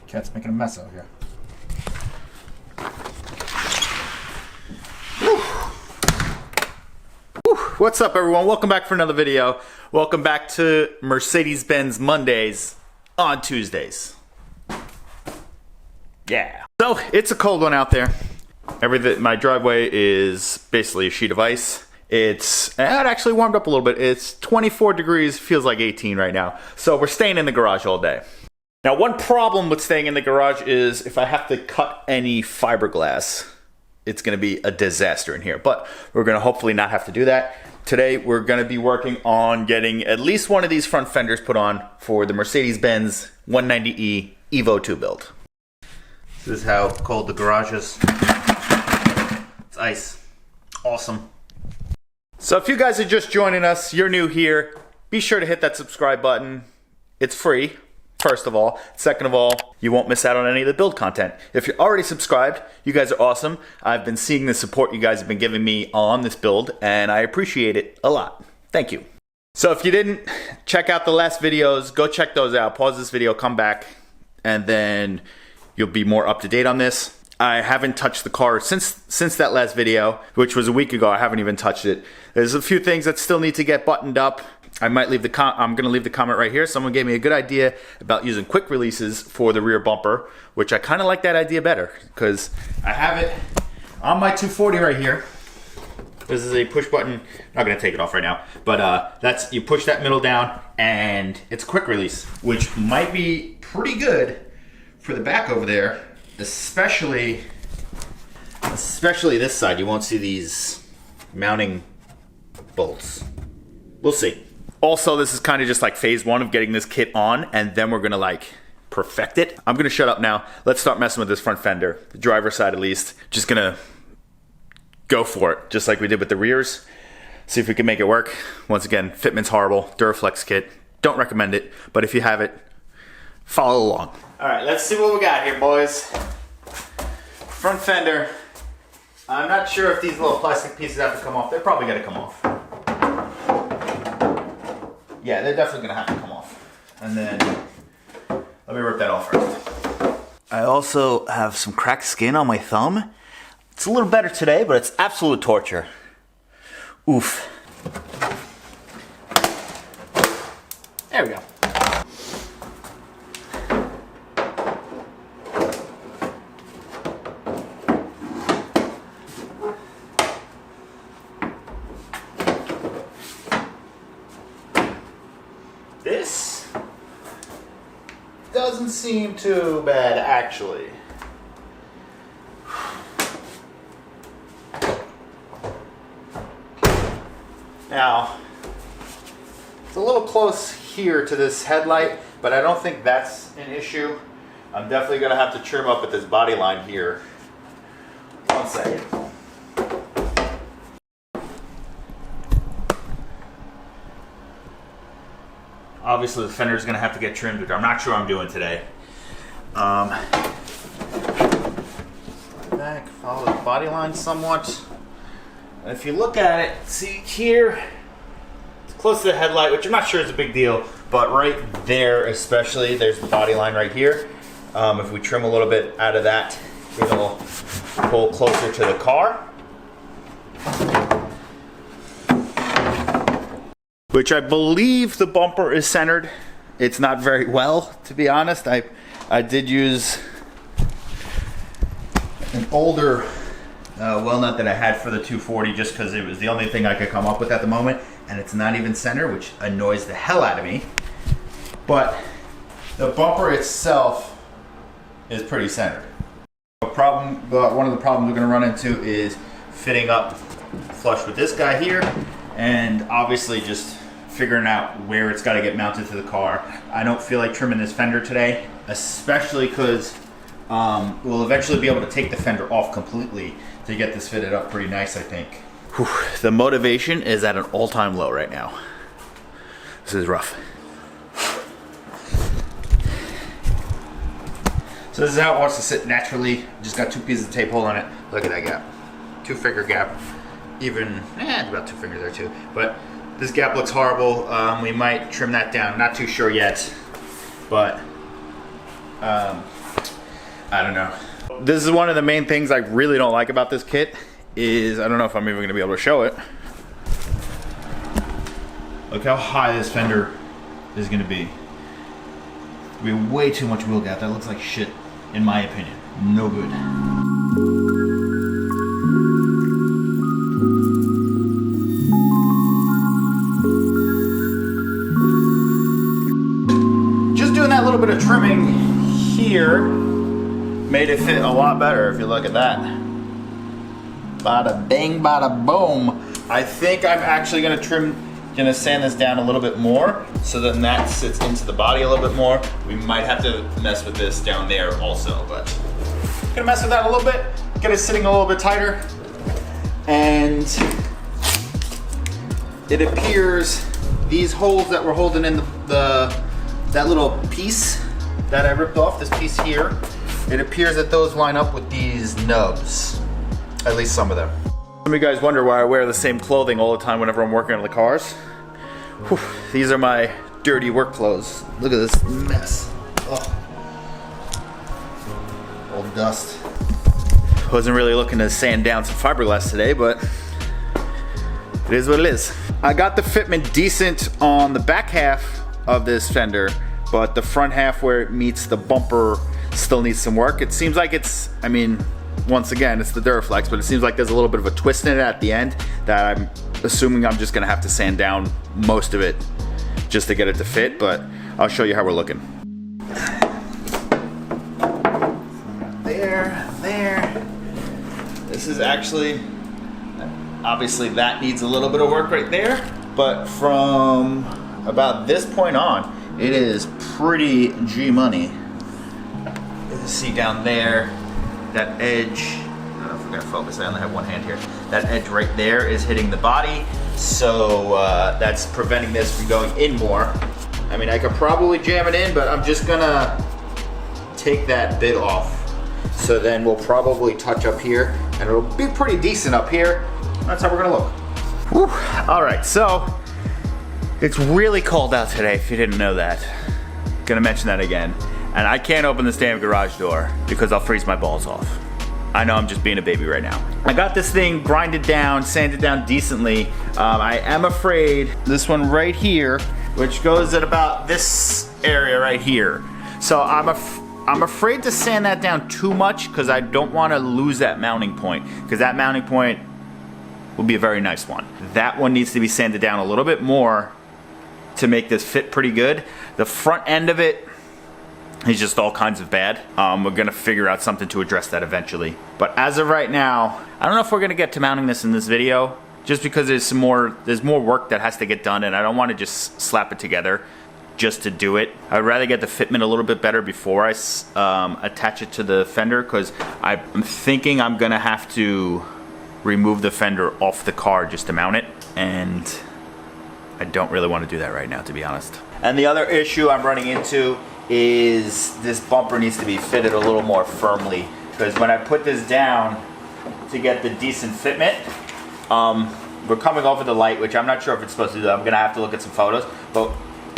Cat's making a mess out here. What's up, everyone? Welcome back for another video. Welcome back to Mercedes-Benz Mondays on Tuesdays. Yeah. So it's a cold one out there. My driveway is basically a sheet of ice. It actually warmed up a little bit. It's 24 degrees, feels like 18 right now. So we're staying in the garage all day. Now, one problem with staying in the garage is if I have to cut any fiberglass, it's gonna be a disaster in here, but we're gonna hopefully not have to do that. Today, we're gonna be working on getting at least one of these front fenders put on for the Mercedes-Benz 190e EVO 2 build. This is how cold the garage is. It's ice. Awesome. So if you guys are just joining us, you're new here, be sure to hit that subscribe button. It's free, first of all. Second of all, you won't miss out on any of the build content. If you're already subscribed, you guys are awesome. I've been seeing the support you guys have been giving me on this build, and I appreciate it a lot. Thank you. So if you didn't check out the last videos, go check those out. Pause this video, come back, and then you'll be more up to date on this. I haven't touched the car since that last video, which was a week ago. I haven't even touched it. There's a few things that still need to get buttoned up. I'm gonna leave the comment right here. Someone gave me a good idea about using quick releases for the rear bumper, which I kind of like that idea better because I have it on my 240 right here. This is a push button. Not gonna take it off right now, but you push that middle down and it's a quick release, which might be pretty good for the back over there, especially this side. You won't see these mounting bolts. We'll see. Also, this is kind of just like phase one of getting this kit on, and then we're gonna like perfect it. I'm gonna shut up now. Let's start messing with this front fender, the driver's side at least. Just gonna go for it, just like we did with the rears. See if we can make it work. Once again, fitment's horrible. Duraflex kit. Don't recommend it, but if you have it, follow along. All right, let's see what we got here, boys. Front fender. I'm not sure if these little plastic pieces have to come off. They're probably gonna come off. Yeah, they're definitely gonna have to come off. And then, let me rip that off first. I also have some cracked skin on my thumb. It's a little better today, but it's absolute torture. Oof. There we go. This doesn't seem too bad, actually. Now, it's a little close here to this headlight, but I don't think that's an issue. I'm definitely gonna have to trim up at this body line here. One second. Obviously, the fender is going to have to get trimmed, which I'm not sure I'm doing today. Back, follow the body line somewhat. And if you look at it, see here, it's close to the headlight, which I'm not sure is a big deal, but right there especially, there's the body line right here. If we trim a little bit out of that, it'll pull closer to the car. Which I believe the bumper is centered. It's not very well, to be honest. I did use an older well nut that I had for the 240 just because it was the only thing I could come up with at the moment, and it's not even centered, which annoys the hell out of me. But the bumper itself is pretty centered. One of the problems we're going to run into is fitting up flush with this guy here, and obviously just figuring out where it's got to get mounted to the car. I don't feel like trimming this fender today, especially because we'll eventually be able to take the fender off completely to get this fitted up pretty nice, I think. Whew, the motivation is at an all-time low right now. This is rough. So this is how it wants to sit naturally. Just got 2 pieces of tape hole on it. Look at that gap. 2 finger gap. Even, about 2 fingers there too. But This gap looks horrible. We might trim that down. Not too sure yet, but I don't know. This is one of the main things I really don't like about this kit is, I don't know if I'm even gonna be able to show it. Look how high this fender is gonna be. We have way too much wheel gap. That looks like shit, in my opinion. No good. Just doing that little bit of trimming here made it fit a lot better if you look at that. Bada bang, bada boom. I think I'm actually gonna sand this down a little bit more so then that sits into the body a little bit more. We might have to mess with this down there also, but gonna mess with that a little bit, get it sitting a little bit tighter. And it appears these holes that we're holding in that little piece that I ripped off, this piece here, it appears that those line up with these nubs, at least some of them. Some of you guys wonder why I wear the same clothing all the time whenever I'm working on the cars. Whew, these are my dirty work clothes. Look at this mess. Oh. Old dust. Wasn't really looking to sand down some fiberglass today, but it is what it is. I got the fitment decent on the back half of this fender, but the front half where it meets the bumper still needs some work. It seems like it's, I mean, once again, it's the Duraflex, but it seems like there's a little bit of a twist in it at the end that I'm assuming I'm just gonna have to sand down most of it just to get it to fit, but I'll show you how we're looking. There. This is actually, obviously that needs a little bit of work right there, but from about this point on, it is pretty G money. You see down there, that edge, I don't know if we're gonna focus, I only have one hand here. That edge right there is hitting the body, so that's preventing this from going in more. I mean, I could probably jam it in, but I'm just gonna take that bit off. So then we'll probably touch up here, and it'll be pretty decent up here. That's how we're gonna look. Whew. All right, so it's really cold out today, if you didn't know that. Gonna mention that again. And I can't open this damn garage door because I'll freeze my balls off. I know I'm just being a baby right now. I got this thing grinded down, sanded down decently. I am afraid this one right here, which goes at about this area right here. So I'm afraid to sand that down too much because I don't want to lose that mounting point, because that mounting point will be a very nice one. That one needs to be sanded down a little bit more to make this fit pretty good. The front end of it, he's just all kinds of bad. We're gonna figure out something to address that eventually. But as of right now, I don't know if we're gonna get to mounting this in this video, just because there's more work that has to get done, and I don't want to just slap it together just to do it. I'd rather get the fitment a little bit better before I attach it to the fender, because I'm thinking I'm gonna have to remove the fender off the car just to mount it, and I don't really want to do that right now, to be honest. And the other issue I'm running into is this bumper needs to be fitted a little more firmly, because when I put this down to get the decent fitment, we're coming over the light, which I'm not sure if it's supposed to do that. I'm gonna have to look at some photos, but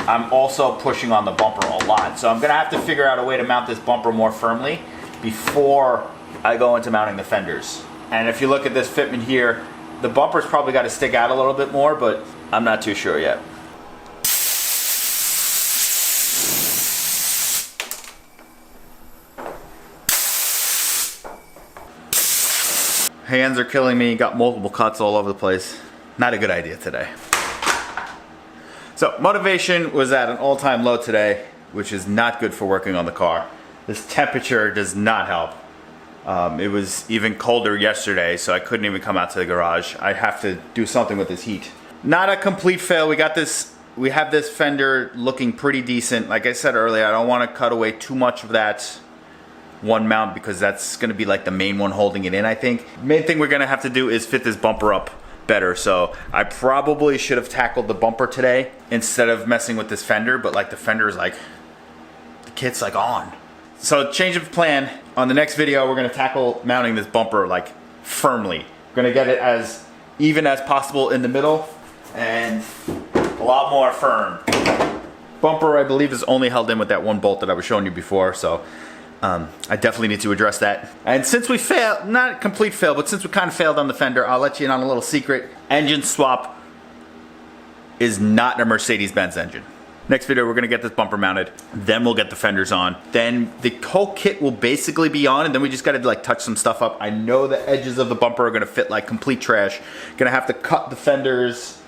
I'm also pushing on the bumper a lot, so I'm gonna have to figure out a way to mount this bumper more firmly before I go into mounting the fenders. And if you look at this fitment here, the bumper's probably got to stick out a little bit more, but I'm not too sure yet. Hands are killing me, got multiple cuts all over the place. Not a good idea today. So motivation was at an all-time low today, which is not good for working on the car. This temperature does not help. It was even colder yesterday, so I couldn't even come out to the garage. I have to do something with this heat. Not a complete fail. We have this fender looking pretty decent. Like I said earlier, I don't want to cut away too much of that one mount, because that's going to be like the main one holding it in, I think. Main thing we're going to have to do is fit this bumper up better. So I probably should have tackled the bumper today instead of messing with this fender, but like the fender is like, the kit's like on. So change of plan. On the next video, we're going to tackle mounting this bumper like firmly. We're going to get it as even as possible in the middle, and a lot more firm. Bumper, I believe, is only held in with that one bolt that I was showing you before, so I definitely need to address that. And since we failed, not complete fail, but since we kind of failed on the fender, I'll let you in on a little secret. Engine swap is not a Mercedes-Benz engine. Next video, we're gonna get this bumper mounted, then we'll get the fenders on. Then the whole kit will basically be on, and then we just gotta like touch some stuff up. I know the edges of the bumper are gonna fit like complete trash. Gonna have to cut the fenders.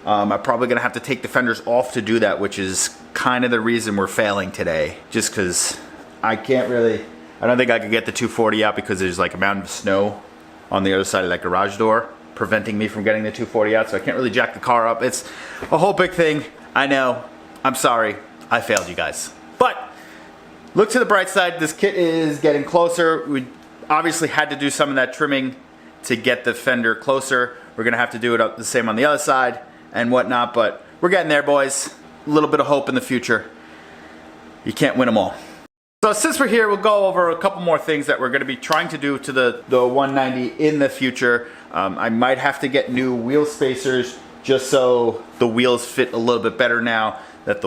I'm probably gonna have to take the fenders off to do that, which is kind of the reason we're failing today. Just cause I don't think I could get the 240 out because there's like a mountain of snow on the other side of that garage door, preventing me from getting the 240 out, so I can't really jack the car up. It's a whole big thing, I know. I'm sorry, I failed you guys. But look to the bright side, this kit is getting closer. We obviously had to do some of that trimming to get the fender closer. We're gonna have to do it up the same on the other side and whatnot, but we're getting there, boys. A little bit of hope in the future. You can't win them all. So since we're here, we'll go over a couple more things that we're gonna be trying to do to the 190 in the future. I might have to get new wheel spacers just so the wheels fit a little bit better now that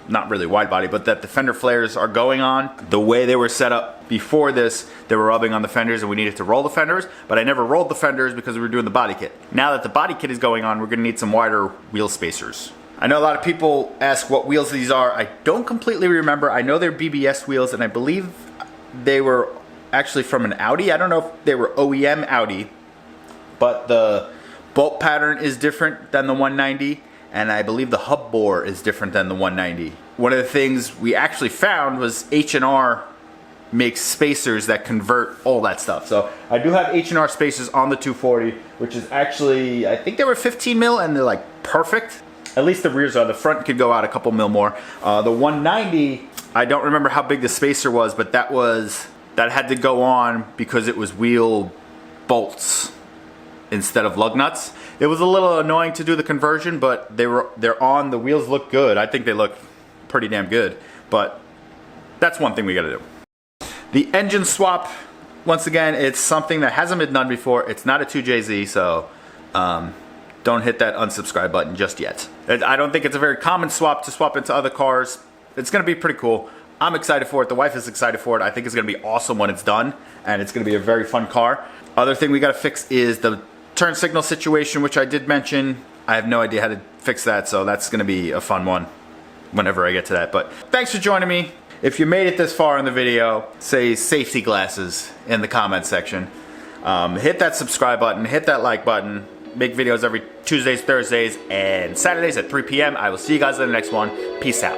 not really wide body, but that the fender flares are going on. The way they were set up before this, they were rubbing on the fenders and we needed to roll the fenders, but I never rolled the fenders because we were doing the body kit. Now that the body kit is going on, we're gonna need some wider wheel spacers. I know a lot of people ask what wheels these are. I don't completely remember. I know they're BBS wheels and I believe they were actually from an Audi. I don't know if they were OEM Audi, but the bolt pattern is different than the 190. And I believe the hub bore is different than the 190. One of the things we actually found was H&R makes spacers that convert all that stuff. So I do have H&R spacers on the 240, which is actually, I think they were 15 mil and they're like perfect. At least the rears are. The front could go out a couple mil more. The 190, I don't remember how big the spacer was, but that had to go on because it was wheel bolts instead of lug nuts. It was a little annoying to do the conversion, but they're on. The wheels look good. I think they look pretty damn good, but that's one thing we gotta do. The engine swap, once again, it's something that hasn't been done before. It's not a 2JZ, so don't hit that unsubscribe button just yet. I don't think it's a very common swap to swap into other cars. It's gonna be pretty cool. I'm excited for it. The wife is excited for it. I think it's gonna be awesome when it's done, and it's gonna be a very fun car. Other thing we gotta fix is the turn signal situation, which I did mention. I have no idea how to fix that, so that's gonna be a fun one whenever I get to that. But thanks for joining me. If you made it this far in the video, say safety glasses in the comment section. Hit that subscribe button, hit that like button. Make videos every Tuesdays, Thursdays, and Saturdays at 3 p.m. I will see you guys in the next one. Peace out.